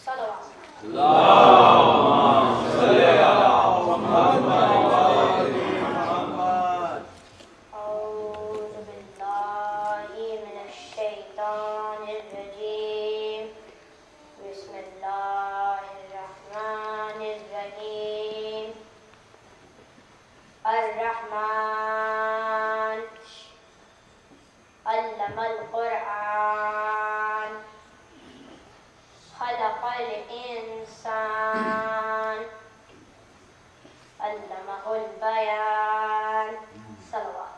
الرحمن علم القرآن خلق الإنسان علمه البيان صلوات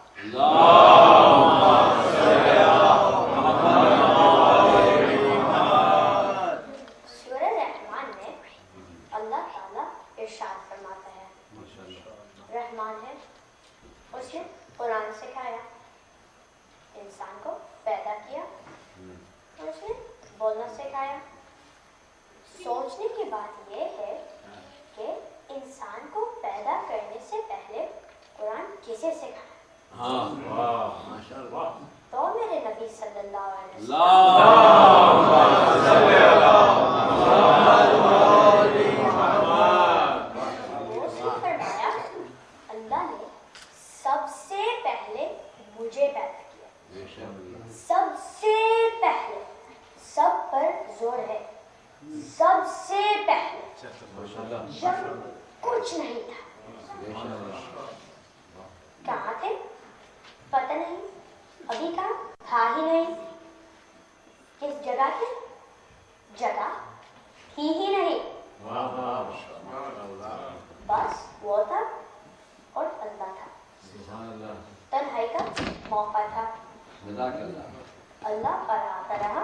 سورہ رحمان میں اللہ تعالیٰ ارشاد فرماتا ہے، رحمان ہے، اس نے قرآن سکھایا، انسان کو پیدا کیا اور اس نے بولنا سکھایا۔ سوچنے کی بات یہ ہے کہ انسان کو پیدا کرنے سے پہلے قرآن کسے سکھایا؟ تو میرے نبی صلی اللہ علیہ وسلم فرمایا اللہ نے سب سے پہلے مجھے پیدا کیا، سب سے پہلے، سب پر زور ہے، سب سے پہلے، جب کچھ نہیں تھا، کہاں تھے پتہ نہیں، ابھی کہاں تھا ہی نہیں، کس جگہ تھے، جگہ تھی ہی نہیں، بس وہ تھا اور اللہ تھا، تنہائی کا موقع تھا، اللہ پڑھاتا رہا،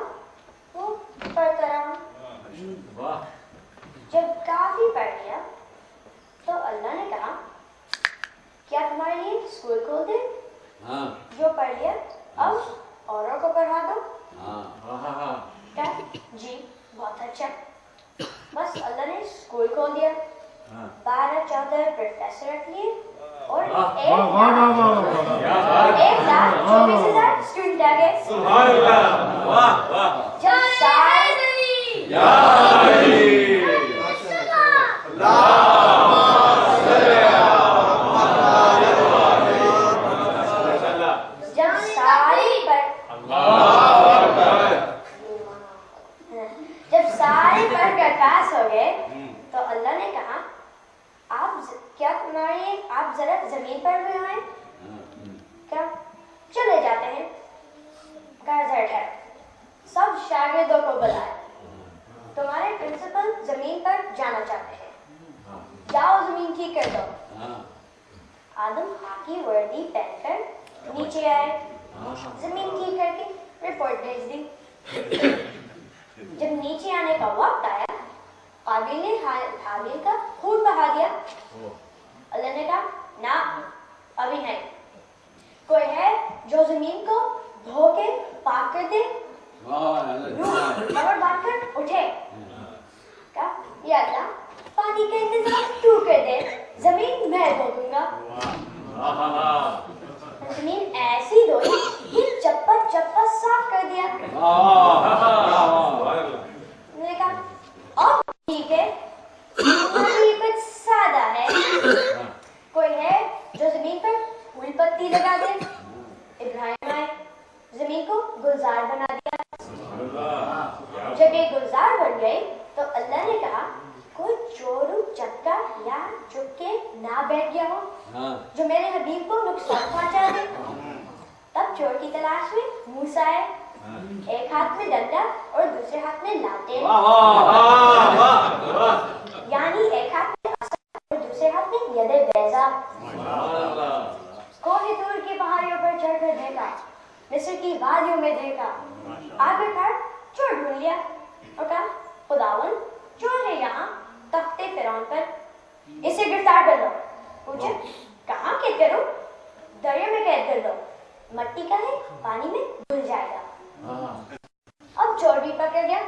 وہ پڑھتا رہا، جب کافی پڑھ لیا تو اللہ نے کہا کیا تمہارے لیے اسکول کھول دے، جو پڑھ لیا اب اوروں کو پڑھا دو، کیا جی بہت اچھا، بس اللہ نے اسکول کھول دیا، 12-14 پروفیسر رکھ لیے اور 1,24,000 اسٹوڈنٹ آ گئے۔ جب سارے پڑھ کر پاس ہو گئے تو اللہ نے کہا آپ ذرا زمین پر ہوئے ہیں کیا، چلے جاتے ہیں، سب شاگردوں کو بلائے، تمہارے پرنسپل زمین پر جانا چاہتے ہیں، جاؤ زمین ٹھیک کر دو۔ آدم خاکی وردی پہن کر نیچے آئے، زمین ٹھیک کر کے رپورٹ بھیج دی۔ جب نیچے آنے کا وقت آیا، قابل نے حابیل کا خون بہا دیا، اللہ نے کہا نہ ابھی نہیں، کوئی ہے جو زمین کو دھو کے پاک کر دے، خبر بات کر اٹھے، کہا یا اللہ پانی کا انتظام تو کر دے، زمین میں دھو دوں گا۔ زمین ایسی دھوئی کہ چپا چپا صاف کر دیا۔ میں نے کہا اب ٹھیک ہے، مصیبت سادہ ہے، کوئی ہے جو زمین پر پھول پتی لگا دے۔ ابراہیم آئے، زمین کو گلزار بنا دیا۔ جب یہ گلزار بن گئی تو اللہ نے کہا کوئی چورو چکا یا چکے نہ بیٹھ گیا ہو جو میرے حبیب کو نقصان پہنچا دے۔ تب چور کی تلاش میں موسیٰ آئے، ایک ہاتھ میں ڈنڈا اور دوسرے ہاتھ میں لانٹین، یعنی ایک ہاتھ میں عصا اور دوسرے ہاتھ میں ید بیضا۔ کوہ طور کی پہاڑیوں پر چڑھ کر دیکھا، مصر کی وادیوں میں دیکھا، آخر کار چور ڈھونڈ لیا اور کہا خداوند چور ہے یہاں تخت فرعون پر، اسے گرفتار کر دو۔ پوچھا کہاں قید کروں؟ دریا میں قید کر دو، مٹی کا ہے پانی میں گھل جائے گا۔ اب چور بھی پکڑ گیا،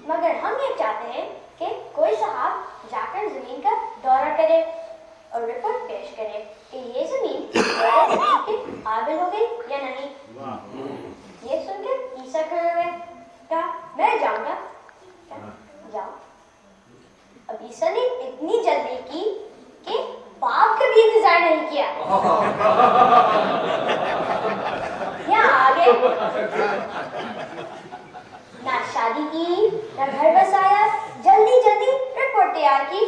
مگر ہم یہ چاہتے ہیں کہ کوئی صاحب جا کر زمین کا دورہ کرے اور رپورٹ پیش کرے کہ یہ زمین کے قابل ہو گئی یا نہیں۔ یہ سن کر عیسیٰ کھڑے ہوئے، کہا میں جاؤں گا، کی نہ گھر بسایا، جلدی جلدی رپورٹ تیار کی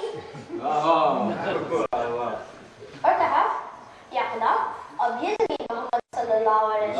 اور کہا یا خدا اب یہ زمین محمد صلی اللہ علیہ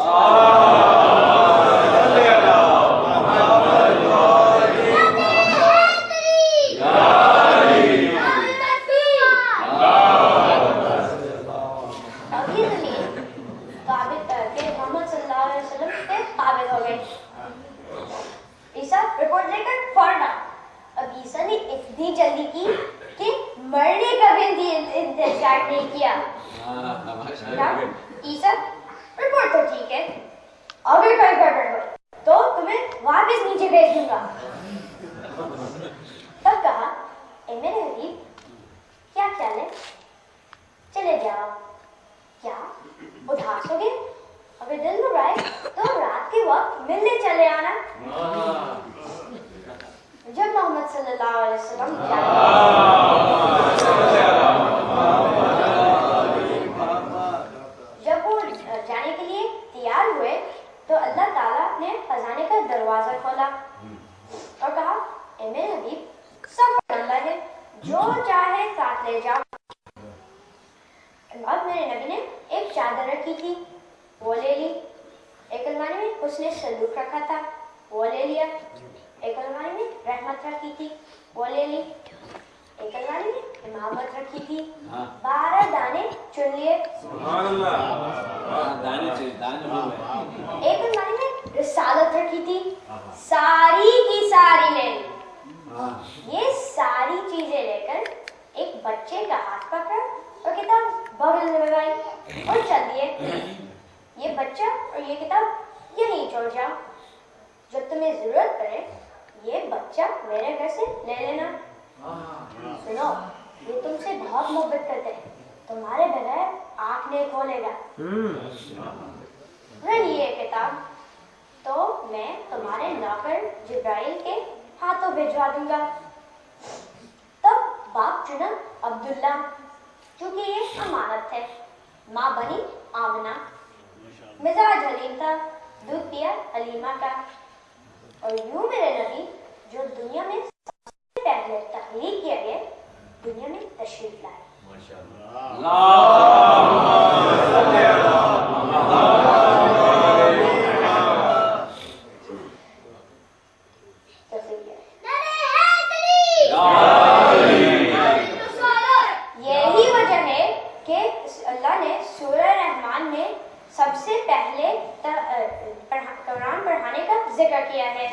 قرآن پڑھانے کا ذکر کیا ہے.